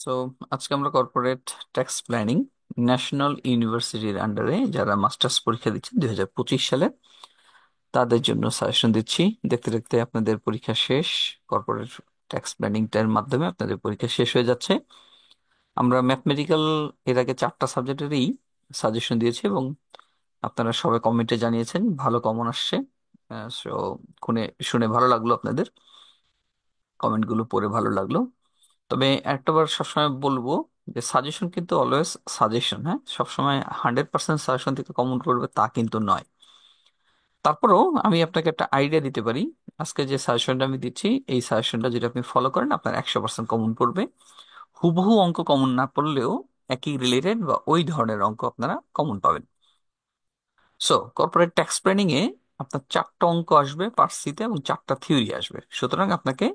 So আজকে আমরা corporate tax planning national ইউনিভার্সিটির আন্ডারে যারা মাস্টার্স পরীক্ষা দিচ্ছেন 2025 সালে তাদের জন্য সাজেশন দিচ্ছি। দেখতে দেখতে আপনাদের পরীক্ষা শেষ। কর্পোরেট ট্যাক্স প্ল্যানিংটার মাধ্যমে আপনাদের পরীক্ষা শেষ হয়ে যাচ্ছে। আমরা ম্যাথমেটিক্যাল এর আগে 4টা সাবজেক্টেরই সাজেশন দিয়েছি এবং আপনারা সবাই কমেন্টে জানিয়েছেন ভালো কমন আসছে। সো শুনে শুনে ভালো লাগলো, আপনাদের কমেন্টগুলো পড়ে ভালো লাগলো। তবে একটাবার সবসময় বলবো যে সাজেশন কিন্তু অলওয়েজ সাজেশন, হ্যাঁ, সবসময় 100% সাজেশন থেকে কমন করবে তা কিন্তু নয়। তারপরেও আমি আপনাকে একটা আইডিয়া দিতে পারি। আজকে যে সাজেশনটা আমি দিচ্ছি, এই সাজেশনটা যদি আপনি ফলো করেন আপনার 100% কমন পড়বে। হুবহু অঙ্ক কমন না পড়লেও একই রিলেটেড বা ওই ধরনের অঙ্ক আপনারা কমন পাবেন। সো কর্পোরেট ট্যাক্স প্ল্যানিং এ আপনার 4টা অঙ্ক আসবে পার্টসিতে এবং 4টা থিওরি আসবে, সুতরাং আপনাকে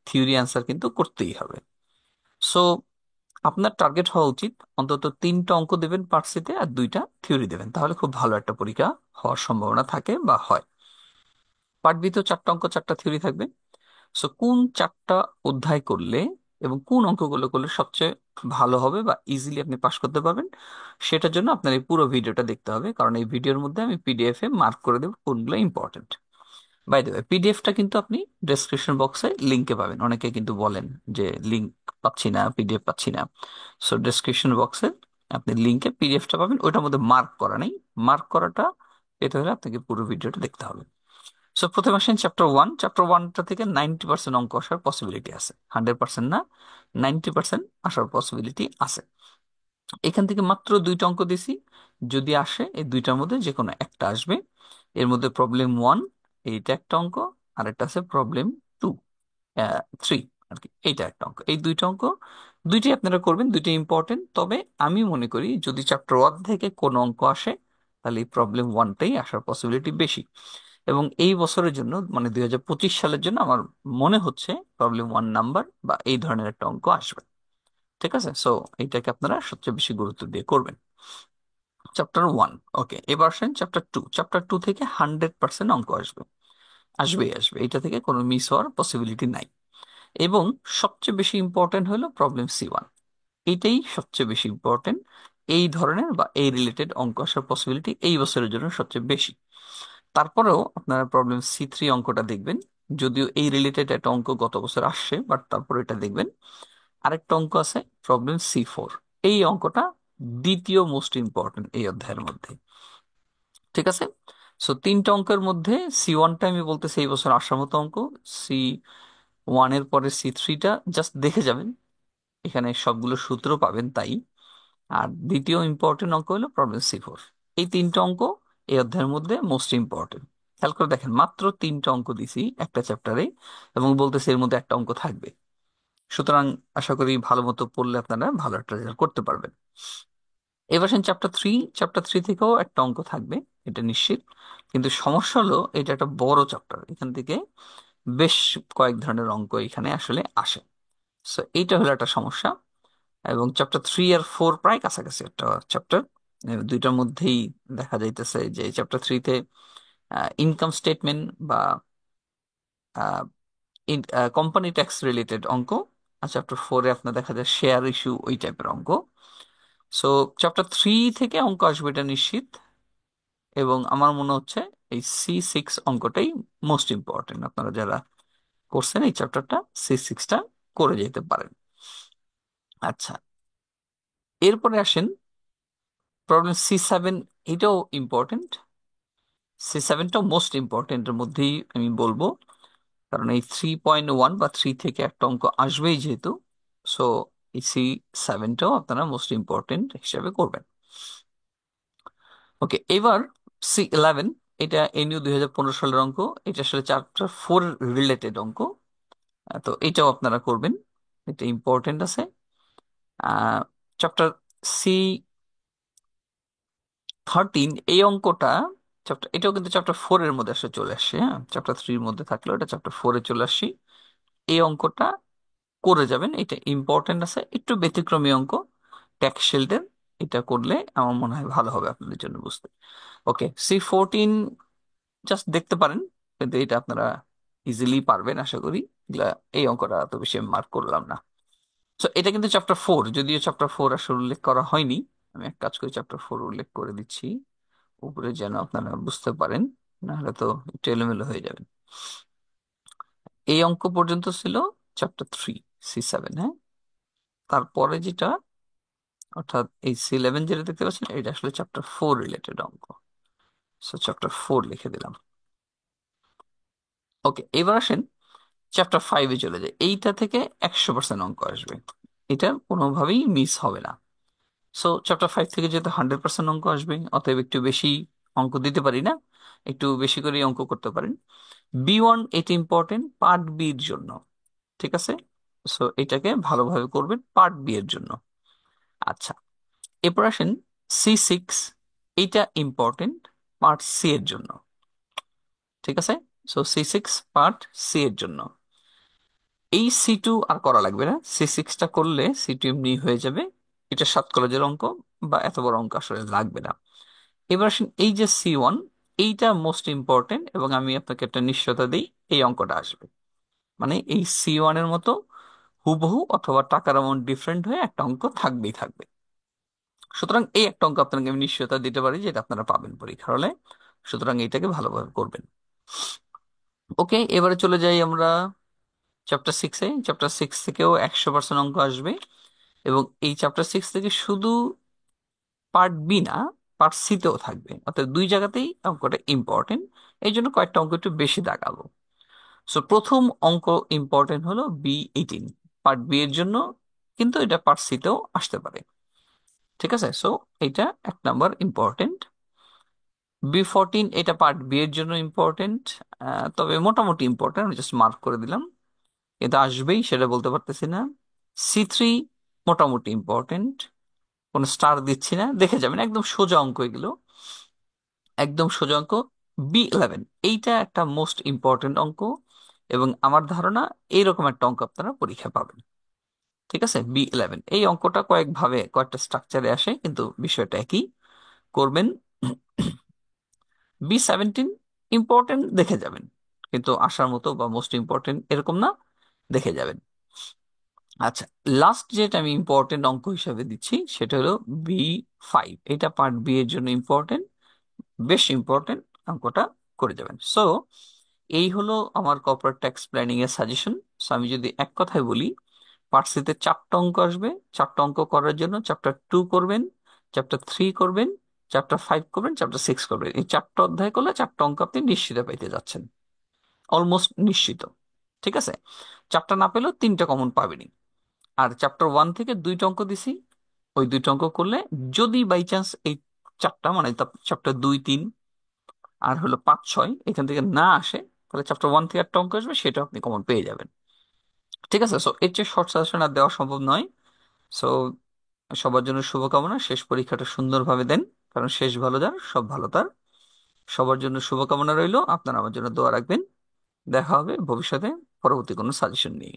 থিওরি অ্যান্সার কিন্তু করতেই হবে। সো আপনার টার্গেট হওয়া উচিত অন্তত 3টা অঙ্ক দেবেন পার্টসিতে আর 2টা থিওরি দেবেন, তাহলে খুব ভালো একটা পরীক্ষা হওয়ার সম্ভাবনা থাকে বা হয়। পার্ট বি তো 4টা অঙ্ক 4টা থিওরি থাকবে। সো কোন 4টা অধ্যায় করলে এবং কোন অঙ্কগুলো করলে সবচেয়ে ভালো হবে বা ইজিলি আপনি পাশ করতে পারবেন, সেটার জন্য আপনার এই পুরো ভিডিওটা দেখতে হবে, কারণ এই ভিডিওর মধ্যে আমি পিডিএফ এ মার্ক করে দেবো কোনগুলো ইম্পর্টেন্ট। বাই দ্য ওয়ে, পিডিএফটা কিন্তু আপনি ডেসক্রিপশন বক্সে লিঙ্কে পাবেন। অনেকে কিন্তু বলেন যে লিঙ্ক পাচ্ছি না, পিডিএফ পাচ্ছি না। সো ডেসক্রিপশন বক্সে আপনি লিঙ্কে পিডিএফটা পাবেন, ওইটার মধ্যে মার্ক করা নেই। মার্ক করাটা পেতে হলে আপনাকে পুরো ভিডিওটা দেখতে হবে। সো প্রথমে আসেন চ্যাপ্টার 1। চ্যাপ্টার 1টা থেকে 90% অঙ্ক আসার পসিবিলিটি আছে, 100% না, 90% আসার পসিবিলিটি আছে। এখান থেকে মাত্র 2টা অঙ্ক দিছি, যদি আসে এই 2টার মধ্যে যে কোনো একটা আসবে। এর মধ্যে প্রবলেম 1, এইটা একটা অঙ্ক, আর একটা আছে প্রবলেম 2, 3 আর কি, এইটা একটা অঙ্ক। এই 2টা অঙ্ক, দুইটাই আপনারা করবেন, দুইটাই ইম্পর্টেন্ট। তবে আমি মনে করি যদি চ্যাপ্টার 1 থেকে কোনো অঙ্ক আসে তাহলে এই প্রবলেম 1টাই আসার পসিবিলিটি বেশি। এবং এই বছরের জন্য মানে 2025 সালের জন্য আমার মনে হচ্ছে প্রবলেম 1 নাম্বার বা এই ধরনের একটা অঙ্ক আসবে। ঠিক আছে, সো এইটাকে আপনারা সবচেয়ে বেশি গুরুত্ব দিয়ে করবেন। চ্যাপ্টার 1, ওকে। এবার আসেন চ্যাপ্টার 2। চ্যাপ্টার 2 থেকে 100% অঙ্ক আসবে, আসবেই আসবে, এটা থেকে কোনো মিস হওয়ার পসিবিলিটি নাই। এবং সবচেয়ে বেশি ইম্পর্টেন্ট হলো প্রবলেম C1, এইটাই সবচেয়ে বেশি ইম্পর্টেন্ট। এই ধরনের বা এই রিলেটেড অঙ্ক আসার পসিবিলিটি এই বছরের জন্য সবচেয়ে বেশি। তারপরেও আপনারা প্রবলেম C3 অঙ্কটা দেখবেন, যদিও এই রিলেটেড একটা অঙ্ক গত বছর আসছে, বাট তারপর এটা দেখবেন। আরেকটা অঙ্ক আছে প্রবলেম C4, এই অঙ্কটা দ্বিতীয় মোস্ট ইম্পর্টেন্ট এই অধ্যায়ের মধ্যে। ঠিক আছে, সো 3টা অঙ্কের মধ্যে C1টা আমি বলতেছি এই বছর আসার মতো অঙ্ক। C1 এর পরে C3টা জাস্ট দেখে যাবেন, এখানে সবগুলো সূত্র পাবেন তাই। আর দ্বিতীয় ইম্পর্টেন্ট অঙ্ক হলো প্রবলেম C4। এই 3টা অঙ্ক এই অধ্যায়ের মধ্যে মোস্ট ইম্পর্টেন্ট। খেয়াল করে দেখেন, মাত্র 3টা অঙ্ক দিছি একটা চ্যাপ্টারে এবং বলতেছে এর মধ্যে একটা অঙ্ক থাকবে। সুতরাং আশা করি ভালো মতো পড়লে আপনারা ভালো একটা রেজাল্ট করতে পারবেন। এবার চ্যাপ্টার 3। চ্যাপ্টার 3 থেকেও একটা অঙ্ক থাকবে, এটা নিশ্চিত। কিন্তু সমস্যা হলো এটা একটা বড় চ্যাপ্টার, এখান থেকে বেশ কয়েক ধরনের অঙ্ক এখানে আসলে আসে। সো এইটা হলো একটা সমস্যা। এবং চ্যাপ্টার 3 আর 4 প্রায় কাছাকাছি একটা চ্যাপ্টার, দুইটার মধ্যেই দেখা যাইতেছে যে চ্যাপ্টার 3-তে ইনকাম স্টেটমেন্ট বা কোম্পানি ট্যাক্স রিলেটেড অঙ্ক, আর চ্যাপ্টার 4-এ আপনার দেখা যায় শেয়ার ইস্যু, ওই টাইপের অঙ্ক। সো চ্যাপ্টার 3 থেকে অঙ্ক আসবে এটা নিশ্চিত। এবং আমার মনে হচ্ছে এই C6 অঙ্কটাই মোস্ট ইম্পর্টেন্ট। আপনারা যারা করছেন এই চ্যাপ্টারটা, C6টা করে যেতে পারেন। আচ্ছা, এরপরে আসেন প্রবলেম C7, এটাও ইম্পর্টেন্ট। C7টাও মোস্ট ইম্পর্টেন্টের মধ্যেই আমি বলবো, কারণ এই 3.1 বা 3 থেকে একটা অঙ্ক আসবেই যেহেতু। সো এই C7টাও আপনারা মোস্ট ইম্পর্টেন্ট হিসেবে করবেন। ওকে, এবার C11, এটা এনইউ 2015 সালের অঙ্ক। এটা আসলে চ্যাপ্টার 4 রিলেটেড অঙ্ক। তো এটাও আপনারা করবেন, এটা ইম্পর্টেন্ট আছে। চ্যাপ্টার C13, এই অঙ্কটা এটাও কিন্তু চ্যাপ্টার 4-এর মধ্যে আসলে চলে আসছে। হ্যাঁ, চ্যাপ্টার 3-র মধ্যে থাকলেও এটা চ্যাপ্টার 4-এ চলে আসছি। এই অঙ্কটা করে যাবেন, এটা ইম্পর্টেন্ট আছে, একটু ব্যতিক্রমী অঙ্ক, ট্যাক্স শিল্ডের। এটা করলে আমার মনে হয় ভালো হবে আপনাদের জন্য বুঝতে। ওকে, C14 জাস্ট দেখতে পারেন, কিন্তু এটা আপনারা ইজিলি পারবেন আশা করি। এগুলা, এই অঙ্কটা এত বেশি মার্ক করলাম না। তো এটা কিন্তু চ্যাপ্টার 4, যদিও চ্যাপ্টার 4 আসলে উল্লেখ করা হয়নি। আমি এক কাজ করি, চ্যাপ্টার 4 উল্লেখ করে দিচ্ছি উপরে, যেন আপনারা বুঝতে পারেন, নাহলে তো একটু এলোমেলো হয়ে যাবে। এই অঙ্ক পর্যন্ত ছিল চ্যাপ্টার 3, C7, হ্যাঁ। তারপরে যেটা, অর্থাৎ এই C11 যেটা দেখতে পাচ্ছেন, এটা আসলে চ্যাপ্টার 4 রিলেটেড অঙ্ক। সো চ্যাপ্টার 4 লিখে দিলাম। ওকে, এবার আসেন চ্যাপ্টার 5-এ চলে যায়। এইটা থেকে 100% অঙ্ক আসবে, এটা কোনোভাবেই মিস হবে না। সো চ্যাপ্টার 5 থেকে যেহেতু 100% অঙ্ক আসবে, অতএব একটু বেশি অঙ্ক দিতে পারি না, একটু বেশি করে অঙ্ক করতে পারেন। B1 এটা ইম্পর্টেন্ট পার্ট বি এর জন্য, ঠিক আছে। সো এটাকে ভালোভাবে করবেন পার্ট বি এর জন্য। আচ্ছা, এরপর আসেন C6, এইটা ইম্পর্টেন্ট পার্ট সি এর জন্য, ঠিক আছে। সো C6 পার্ট সি এর জন্য। এই C2 আর করা লাগবে না, C6টা করলে C2 এমনি হয়ে যাবে। এটা 7 কলেজের অঙ্ক, বা এত বড় অঙ্ক আসলে লাগবে না। এবার আসেন এই যে C1, এইটা মোস্ট ইম্পর্টেন্ট, এবং আমি আপনাকে একটা নিশ্চয়তা দিই, এই অঙ্কটা আসবে। মানে এই C1 এর মতো হুবহু অথবা টাকার অ্যামাউন্ট ডিফারেন্ট হয়ে একটা অঙ্ক থাকবেই থাকবে। সুতরাং এই একটা অঙ্ক আপনাকে আমি নিশ্চয়তা দিতে পারি যে এটা আপনারা পাবেন পরীক্ষার হলে। সুতরাং এইটাকে ভালোভাবে করবেন। ওকে, এবারে চলে যাই আমরা চ্যাপ্টার 6-এ। চ্যাপ্টার 6 থেকেও 100% অঙ্ক আসবে, এবং এই চ্যাপ্টার 6 থেকে শুধু পার্ট বি না, পার্ট সিতেও থাকবে, অর্থাৎ দুই জায়গাতেই অঙ্কটা ইম্পর্টেন্ট। এই জন্য কয়েকটা অঙ্ক একটু বেশি দাগাবো। সো প্রথম অঙ্ক ইম্পর্টেন্ট হলো B18, পার্ট বি এর জন্য, কিন্তু এটা পার্ট সিতেও আসতে পারে, ঠিক আছে। সো এটা 1 নাম্বার ইম্পর্টেন্ট। B14 এটা পার্ট বি এর জন্য ইম্পর্টেন্ট, তবে মোটামুটি ইম্পর্টেন্ট, আমি জাস্ট মার্ক করে দিলাম। এটা আসবেই সেটা বলতে পারতেছি না। C3 মোটামুটি ইম্পর্টেন্ট, কোনো স্টার দিচ্ছি না, দেখে যাবেন, একদম সোজা অঙ্ক এগুলো, একদম সোজা অঙ্ক। B11 এইটা একটা মোস্ট ইম্পর্টেন্ট অঙ্ক, এবং আমার ধারণা এইরকম একটা অঙ্ক আপনারা পরীক্ষা পাবেন, ঠিক আছে। B11 এই অঙ্কটা কয়েকভাবে কয়েকটা স্ট্রাকচারে আসে, কিন্তু বিষয়টা একই, করবেন। B17 ইম্পর্টেন্ট, দেখে যাবেন, কিন্তু আসার মতো বা মোস্ট ইম্পর্টেন্ট এরকম না, দেখে যাবেন। আচ্ছা, লাস্ট যেটা আমি ইম্পর্টেন্ট অঙ্ক হিসাবে দিচ্ছি সেটা হলো B5, এটা পার্ট বি এর জন্য ইম্পর্টেন্ট, বেশ ইম্পর্টেন্ট, অঙ্কটা করে যাবেন। সো এই হলো আমার কর্পোরেট ট্যাক্স প্ল্যানিং এর সাজেশন। সো আমি যদি এক কথায় বলি, পার্ট সিতে 4টা অঙ্ক আসবে। 4টা অঙ্ক করার জন্য চ্যাপ্টার 2 করবেন, চ্যাপ্টার 3 করবেন, চ্যাপ্টার 5 করবেন, চ্যাপ্টার 6 করবেন। এই 4টা অধ্যায় করলে 4টা অঙ্ক আপনি নিশ্চিত পাইতে যাচ্ছেন, অলমোস্ট নিশ্চিত, ঠিক আছে। 4টা না পেলেও 3টা কমন পাবেনই। আর চ্যাপ্টার 1 থেকে 2টা অঙ্ক দিছি, ওই 2টা অঙ্ক করলে যদি বাই চান্স এই 4টা, মানে চ্যাপ্টার 2, 3 আর হলো 5, 6 এখান থেকে না আসে, তাহলে চ্যাপ্টার 1 থেকে একটা অঙ্ক আসবে, সেটা আপনি কমন পেয়ে যাবেন, ঠিক আছে। সো এর চেয়ে শর্ট সাজেশন আর দেওয়া সম্ভব নয়। সো সবার জন্য শুভকামনা, শেষ পরীক্ষাটা সুন্দরভাবে দেন, কারণ শেষ ভালো যার সব ভালো তার। সবার জন্য শুভকামনা রইলো, আপনারা আমার জন্য দোয়া রাখবেন। দেখা হবে ভবিষ্যতে পরবর্তী কোনো সাজেশন নিয়ে।